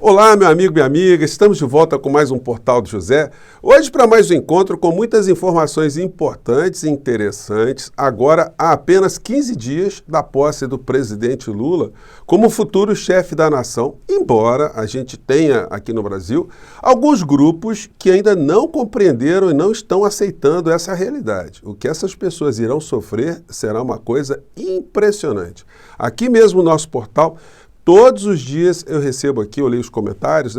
Olá, meu amigo, minha amiga, estamos de volta com mais um Portal do José. Hoje para mais um encontro com muitas informações importantes e interessantes, agora há apenas 15 dias da posse do presidente Lula como futuro chefe da nação, embora a gente tenha aqui no Brasil alguns grupos que ainda não compreenderam e não estão aceitando essa realidade. O que essas pessoas irão sofrer será uma coisa impressionante. Aqui mesmo no nosso portal, todos os dias eu recebo aqui, eu leio os comentários,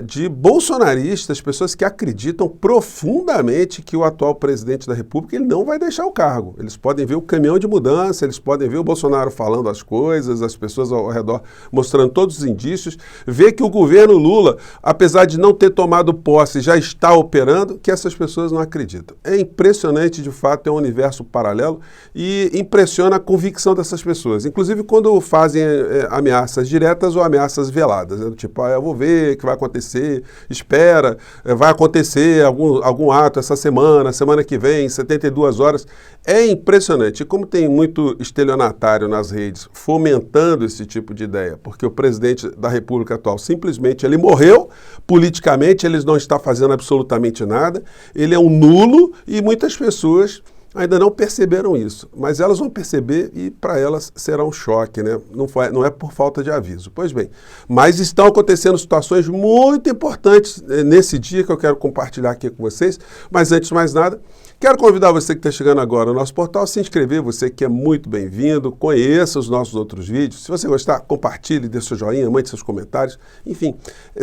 de bolsonaristas, pessoas que acreditam profundamente que o atual presidente da República ele não vai deixar o cargo. Eles podem ver o caminhão de mudança, eles podem ver o Bolsonaro falando as coisas, as pessoas ao redor mostrando todos os indícios, ver que o governo Lula, apesar de não ter tomado posse, já está operando, que essas pessoas não acreditam. É impressionante, de fato, é um universo paralelo e impressiona a convicção dessas pessoas. Inclusive, quando fazem ameaças diretas ou ameaças veladas, né? Tipo, eu vou ver o que vai acontecer, espera, vai acontecer algum ato essa semana que vem, 72 horas. É impressionante. E como tem muito estelionatário nas redes fomentando esse tipo de ideia, porque o presidente da República atual simplesmente ele morreu, politicamente ele não está fazendo absolutamente nada, ele é um nulo e muitas pessoas ainda não perceberam isso, mas elas vão perceber e para elas será um choque, né? Não é por falta de aviso. Pois bem, mas estão acontecendo situações muito importantes nesse dia que eu quero compartilhar aqui com vocês, mas antes de mais nada, quero convidar você que está chegando agora no nosso portal a se inscrever, você que é muito bem-vindo, conheça os nossos outros vídeos. Se você gostar, compartilhe, dê seu joinha, mande seus comentários. Enfim,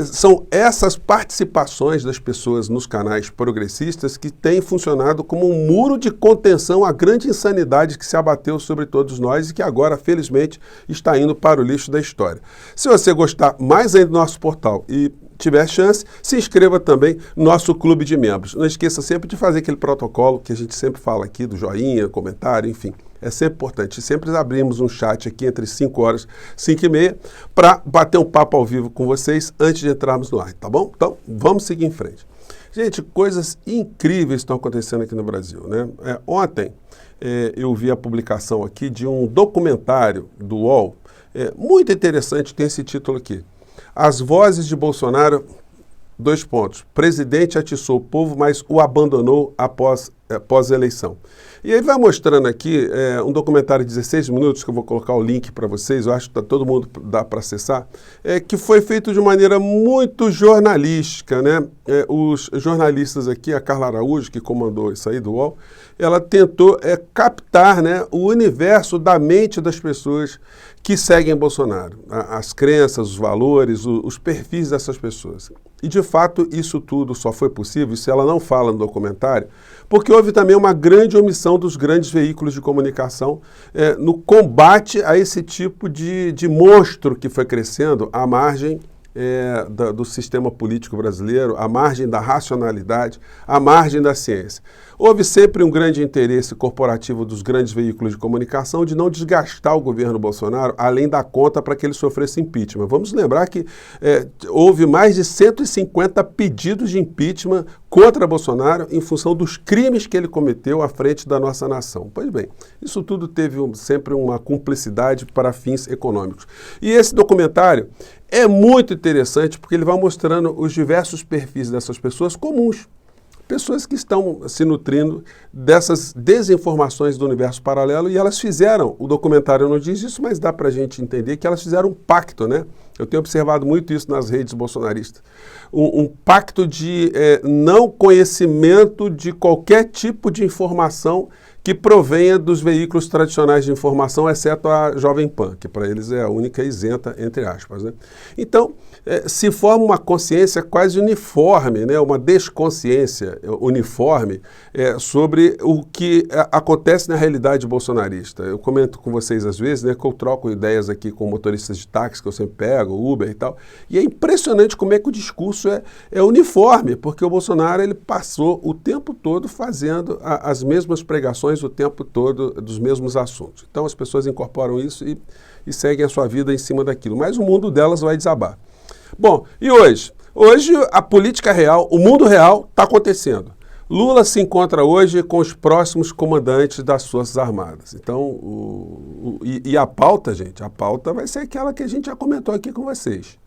são essas participações das pessoas nos canais progressistas que têm funcionado como um muro de contenção à grande insanidade que se abateu sobre todos nós e que agora, felizmente, está indo para o lixo da história. Se você gostar mais ainda do nosso portal e tiver chance, se inscreva também no nosso clube de membros. Não esqueça sempre de fazer aquele protocolo que a gente sempre fala aqui, do joinha, comentário, enfim. É sempre importante. Sempre abrimos um chat aqui entre 5 horas e 5 e meia para bater um papo ao vivo com vocês antes de entrarmos no ar, tá bom? Então, vamos seguir em frente. Gente, coisas incríveis estão acontecendo aqui no Brasil, né? Ontem eu vi a publicação aqui de um documentário do UOL, muito interessante, tem esse título aqui. As vozes de Bolsonaro, : presidente atiçou o povo, mas o abandonou após eleição. E aí vai mostrando aqui um documentário de 16 minutos, que eu vou colocar o link para vocês, eu acho que todo mundo dá para acessar, que foi feito de maneira muito jornalística, né? Os jornalistas aqui, a Carla Araújo, que comandou isso aí do UOL, ela tentou captar, né, o universo da mente das pessoas que seguem Bolsonaro, as crenças, os valores, os perfis dessas pessoas. E, de fato, isso tudo só foi possível, isso ela não fala no documentário, porque houve também uma grande omissão dos grandes veículos de comunicação no combate a esse tipo de monstro que foi crescendo à margem do sistema político brasileiro, à margem da racionalidade, à margem da ciência. Houve sempre um grande interesse corporativo dos grandes veículos de comunicação de não desgastar o governo Bolsonaro além da conta para que ele sofresse impeachment. Vamos lembrar que houve mais de 150 pedidos de impeachment contra Bolsonaro em função dos crimes que ele cometeu à frente da nossa nação. Pois bem, isso tudo teve sempre uma cumplicidade para fins econômicos. E esse documentário é muito interessante porque ele vai mostrando os diversos perfis dessas pessoas comuns. Pessoas que estão se nutrindo dessas desinformações do universo paralelo e elas fizeram, o documentário não diz isso, mas dá para a gente entender que elas fizeram um pacto, né? Eu tenho observado muito isso nas redes bolsonaristas. Um pacto de não conhecimento de qualquer tipo de informação que provenha dos veículos tradicionais de informação, exceto a Jovem Pan, que para eles é a única isenta, entre aspas, né? Então, se forma uma consciência quase uniforme, né? Uma desconsciência uniforme sobre o que acontece na realidade bolsonarista. Eu comento com vocês às vezes, né, que eu troco ideias aqui com motoristas de táxi, que eu sempre pego, Uber e tal, e é impressionante como é que o discurso é uniforme, porque o Bolsonaro ele passou o tempo todo fazendo as mesmas pregações o tempo todo dos mesmos assuntos. Então as pessoas incorporam isso e seguem a sua vida em cima daquilo, mas o mundo delas vai desabar. Bom, e hoje? Hoje a política real, o mundo real está acontecendo. Lula se encontra hoje com os próximos comandantes das Forças Armadas. Então, a pauta, gente, a pauta vai ser aquela que a gente já comentou aqui com vocês.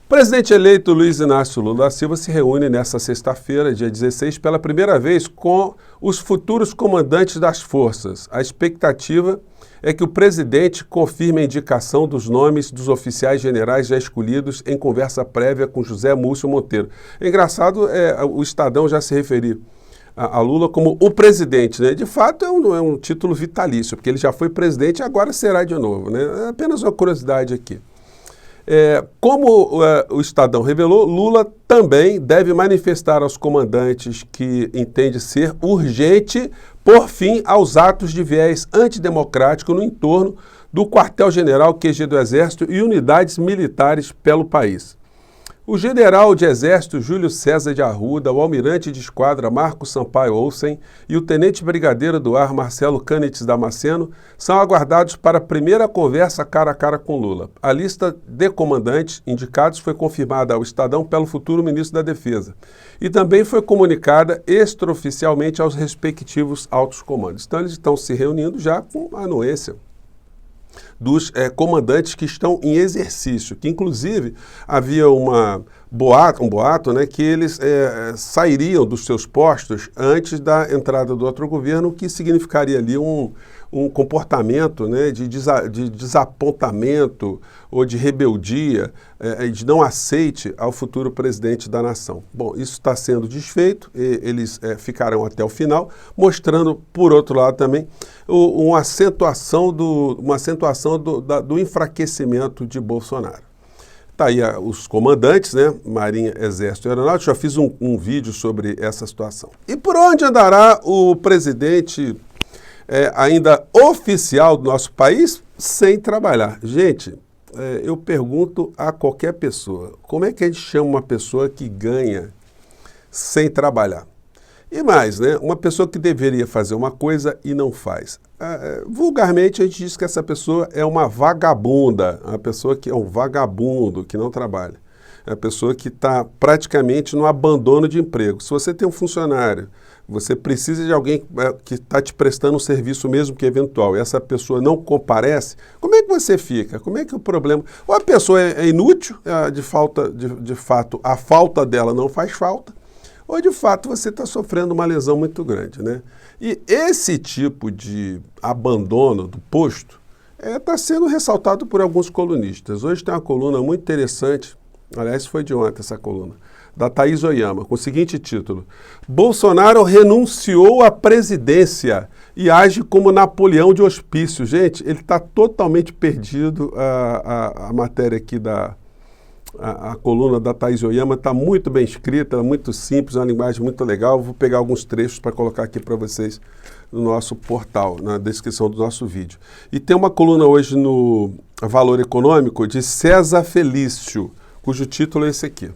O presidente eleito Luiz Inácio Lula da Silva se reúne nesta sexta-feira, dia 16, pela primeira vez com os futuros comandantes das forças. A expectativa é que o presidente confirme a indicação dos nomes dos oficiais generais já escolhidos em conversa prévia com José Múcio Monteiro. É engraçado o Estadão já se referir a Lula como o presidente, né? De fato é um título vitalício, porque ele já foi presidente e agora será de novo, né? É apenas uma curiosidade aqui. Como o Estadão revelou, Lula também deve manifestar aos comandantes que entende ser urgente pôr fim aos atos de viés antidemocrático no entorno do quartel-general QG do Exército e unidades militares pelo país. O general de Exército Júlio César de Arruda, o almirante de esquadra Marco Sampaio Olsen e o tenente brigadeiro do ar Marcelo Cândido Damasceno são aguardados para a primeira conversa cara a cara com Lula. A lista de comandantes indicados foi confirmada ao Estadão pelo futuro ministro da Defesa e também foi comunicada extraoficialmente aos respectivos altos comandos. Então eles estão se reunindo já com a anuência dos comandantes que estão em exercício, que inclusive havia um boato, né, que eles sairiam dos seus postos antes da entrada do outro governo, o que significaria ali um comportamento, né, de desapontamento ou de rebeldia, de não aceite ao futuro presidente da nação. Bom, isso está sendo desfeito, eles ficarão até o final, mostrando, por outro lado também, uma acentuação do enfraquecimento de Bolsonaro. Está aí os comandantes, né? Marinha, Exército e Aeronáutica. Já fiz um vídeo sobre essa situação. E por onde andará o presidente ainda oficial do nosso país sem trabalhar? Gente, eu pergunto a qualquer pessoa, como é que a gente chama uma pessoa que ganha sem trabalhar? E mais, né? Uma pessoa que deveria fazer uma coisa e não faz. Vulgarmente, a gente diz que essa pessoa é uma vagabunda, uma pessoa que é um vagabundo, que não trabalha. É uma pessoa que está praticamente no abandono de emprego. Se você tem um funcionário, você precisa de alguém que está te prestando um serviço mesmo que eventual, e essa pessoa não comparece, como é que você fica? Como é que o problema... Ou a pessoa é inútil, de fato, a falta dela não faz falta, ou de fato você está sofrendo uma lesão muito grande, né? E esse tipo de abandono do posto está sendo ressaltado por alguns colunistas. Hoje tem uma coluna muito interessante, aliás foi de ontem essa coluna, da Thaís Oyama, com o seguinte título: Bolsonaro renunciou à presidência e age como Napoleão de hospício. Gente, ele está totalmente perdido. A matéria aqui a coluna da Thaís Oyama está muito bem escrita, muito simples, uma linguagem muito legal. Vou pegar alguns trechos para colocar aqui para vocês no nosso portal, na descrição do nosso vídeo. E tem uma coluna hoje no Valor Econômico de César Felício, cujo título é esse aqui: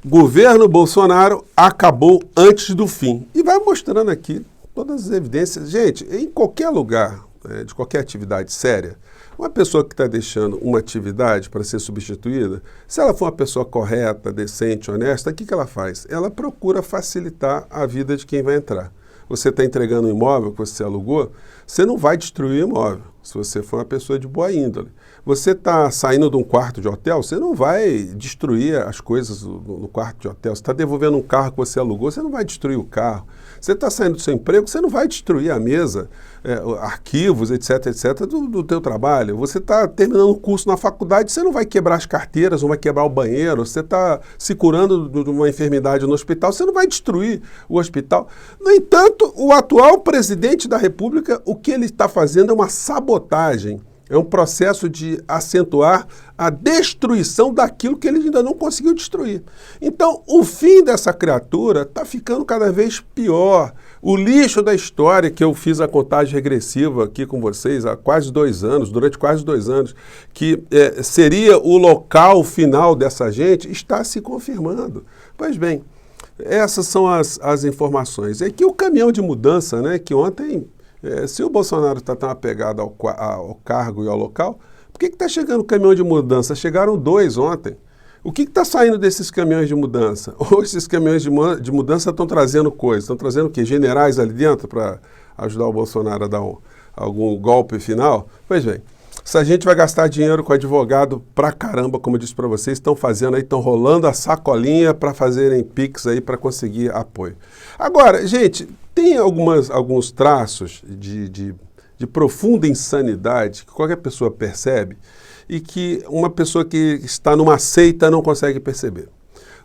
Governo Bolsonaro acabou antes do fim. E vai mostrando aqui todas as evidências. Gente, em qualquer lugar, de qualquer atividade séria, uma pessoa que está deixando uma atividade para ser substituída, se ela for uma pessoa correta, decente, honesta, o que ela faz? Ela procura facilitar a vida de quem vai entrar. Você está entregando um imóvel que você alugou, você não vai destruir o imóvel, se você for uma pessoa de boa índole. Você está saindo de um quarto de hotel, você não vai destruir as coisas no quarto de hotel. Você está devolvendo um carro que você alugou, você não vai destruir o carro. Você está saindo do seu emprego, você não vai destruir a mesa, arquivos, etc, do teu trabalho. Você está terminando um curso na faculdade, você não vai quebrar as carteiras, não vai quebrar o banheiro. Você está se curando de uma enfermidade no hospital, você não vai destruir o hospital. No entanto, o atual presidente da República, o que ele está fazendo é uma sabotagem. É um processo de acentuar a destruição daquilo que ele ainda não conseguiu destruir. Então, o fim dessa criatura está ficando cada vez pior. O lixo da história, que eu fiz a contagem regressiva aqui com vocês há quase 2 anos, durante quase 2 anos, que seria o local final dessa gente, está se confirmando. Pois bem, essas são as informações. É que o caminhão de mudança, né, que ontem... se o Bolsonaro está tão apegado ao cargo e ao local, por que está chegando caminhão de mudança? Chegaram 2 ontem. O que está saindo desses caminhões de mudança? Ou esses caminhões de mudança estão trazendo coisas? Estão trazendo o quê? Generais ali dentro para ajudar o Bolsonaro a dar algum golpe final? Pois bem, Essa gente vai gastar dinheiro com advogado pra caramba, como eu disse para vocês, estão fazendo aí, estão rolando a sacolinha para fazerem Pix aí para conseguir apoio. Agora, gente, tem alguns traços de profunda insanidade que qualquer pessoa percebe e que uma pessoa que está numa seita não consegue perceber.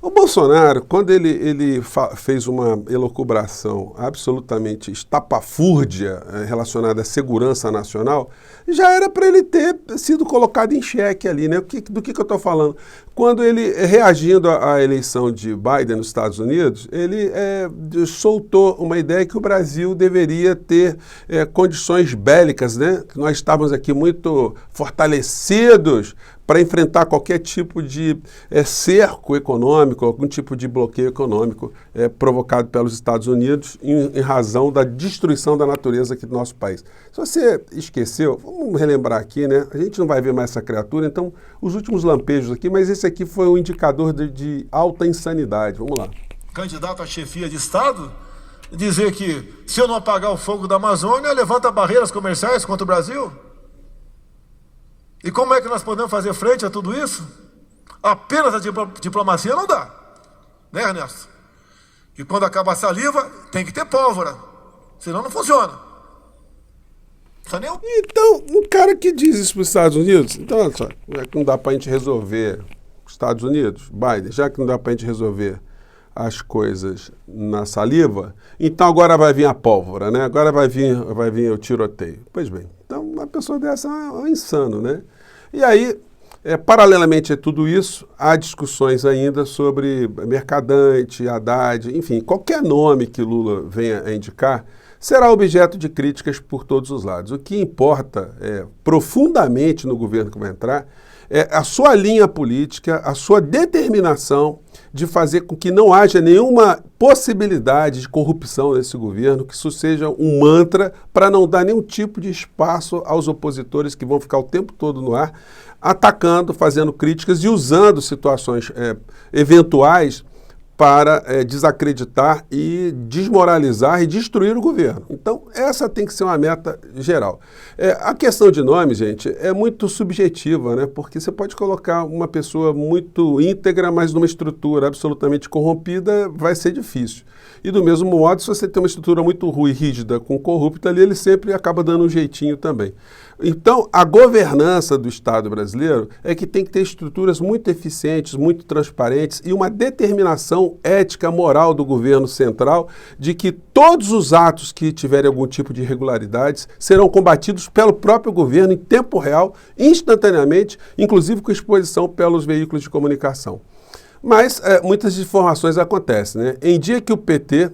O Bolsonaro, quando ele fez uma elucubração absolutamente estapafúrdia relacionada à segurança nacional, já era para ele ter sido colocado em xeque ali, né? Do que eu estou falando? Quando ele, reagindo à eleição de Biden nos Estados Unidos, ele soltou uma ideia que o Brasil deveria ter condições bélicas, né? Que nós estávamos aqui muito fortalecidos para enfrentar qualquer tipo de cerco econômico, algum tipo de bloqueio econômico provocado pelos Estados Unidos em razão da destruição da natureza aqui do nosso país. Se você esqueceu, vamos relembrar aqui, né? A gente não vai ver mais essa criatura, então os últimos lampejos aqui, mas esse aqui foi um indicador de alta insanidade. Vamos lá. Candidato à chefia de Estado, dizer que se eu não apagar o fogo da Amazônia, levanta barreiras comerciais contra o Brasil? E como é que nós podemos fazer frente a tudo isso? Apenas a diplomacia não dá, né, Ernesto? E quando acaba a saliva, tem que ter pólvora, senão não funciona. Então, um cara que diz isso para os Estados Unidos, então, olha só, já que não dá para a gente resolver os Estados Unidos, Biden, já que não dá para a gente resolver as coisas na saliva, então agora vai vir a pólvora, né? Agora vai vir o tiroteio. Pois bem, então uma pessoa dessa é um insano, né? E aí, paralelamente a tudo isso, há discussões ainda sobre Mercadante, Haddad, enfim, qualquer nome que Lula venha a indicar será objeto de críticas por todos os lados. O que importa profundamente no governo que vai entrar é a sua linha política, a sua determinação de fazer com que não haja nenhuma possibilidade de corrupção nesse governo, que isso seja um mantra para não dar nenhum tipo de espaço aos opositores que vão ficar o tempo todo no ar, atacando, fazendo críticas e usando situações eventuais para desacreditar e desmoralizar e destruir o governo. Então, essa tem que ser uma meta geral. A questão de nome, gente, é muito subjetiva, né? Porque você pode colocar uma pessoa muito íntegra, mas numa estrutura absolutamente corrompida, vai ser difícil. E do mesmo modo, se você tem uma estrutura muito ruim, rígida, com corrupto ali, ele sempre acaba dando um jeitinho também. Então, a governança do Estado brasileiro é que tem que ter estruturas muito eficientes, muito transparentes e uma determinação ética, moral do governo central de que todos os atos que tiverem algum tipo de irregularidades serão combatidos pelo próprio governo em tempo real, instantaneamente, inclusive com exposição pelos veículos de comunicação. Mas muitas informações acontecem, né? Em dia que o PT,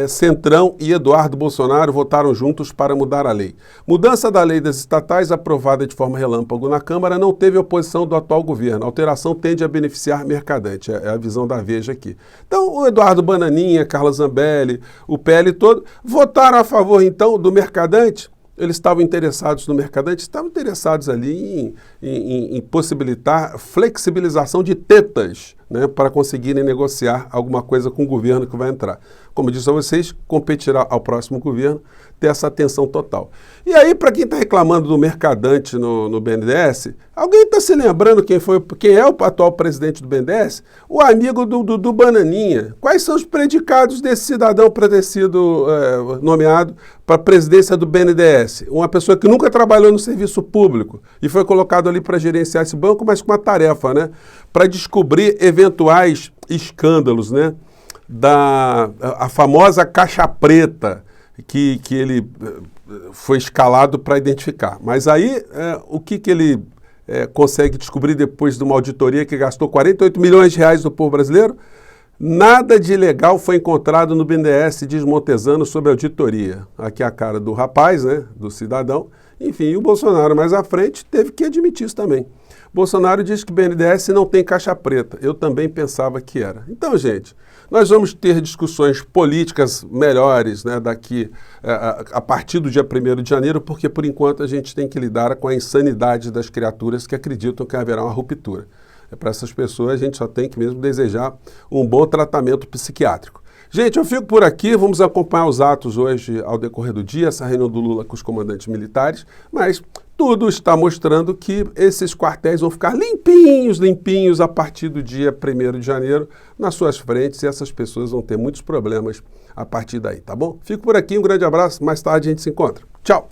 Centrão e Eduardo Bolsonaro votaram juntos para mudar a lei. Mudança da lei das estatais, aprovada de forma relâmpago na Câmara, não teve oposição do atual governo. A alteração tende a beneficiar Mercadante, é a visão da Veja aqui. Então, o Eduardo Bananinha, Carla Zambelli, o PL todo, votaram a favor, então, do Mercadante. Eles estavam interessados no Mercadante, estavam interessados ali em possibilitar flexibilização de tetas, né, para conseguirem negociar alguma coisa com o governo que vai entrar. Como eu disse a vocês, competirá ao próximo governo ter essa atenção total. E aí, para quem está reclamando do Mercadante no BNDES, alguém está se lembrando quem é o atual presidente do BNDES? O amigo do Bananinha. Quais são os predicados desse cidadão para ter sido nomeado para a presidência do BNDES? Uma pessoa que nunca trabalhou no serviço público e foi colocado ali para gerenciar esse banco, mas com uma tarefa, né? Para descobrir eventuais escândalos, né? A famosa caixa preta que ele foi escalado para identificar. Mas aí, o que ele consegue descobrir depois de uma auditoria que gastou 48 milhões de reais do povo brasileiro? Nada de ilegal foi encontrado no BNDES, diz Montesano, sobre auditoria. Aqui a cara do rapaz, né, do cidadão. Enfim, o Bolsonaro mais à frente teve que admitir isso também. Bolsonaro diz que o BNDES não tem caixa preta. Eu também pensava que era. Então, gente, nós vamos ter discussões políticas melhores, né, daqui a partir do dia 1º de janeiro, porque, por enquanto, a gente tem que lidar com a insanidade das criaturas que acreditam que haverá uma ruptura. Para essas pessoas, a gente só tem que mesmo desejar um bom tratamento psiquiátrico. Gente, eu fico por aqui, vamos acompanhar os atos hoje ao decorrer do dia, essa reunião do Lula com os comandantes militares, mas tudo está mostrando que esses quartéis vão ficar limpinhos a partir do dia 1º de janeiro nas suas frentes, e essas pessoas vão ter muitos problemas a partir daí, tá bom? Fico por aqui, um grande abraço, mais tarde a gente se encontra. Tchau!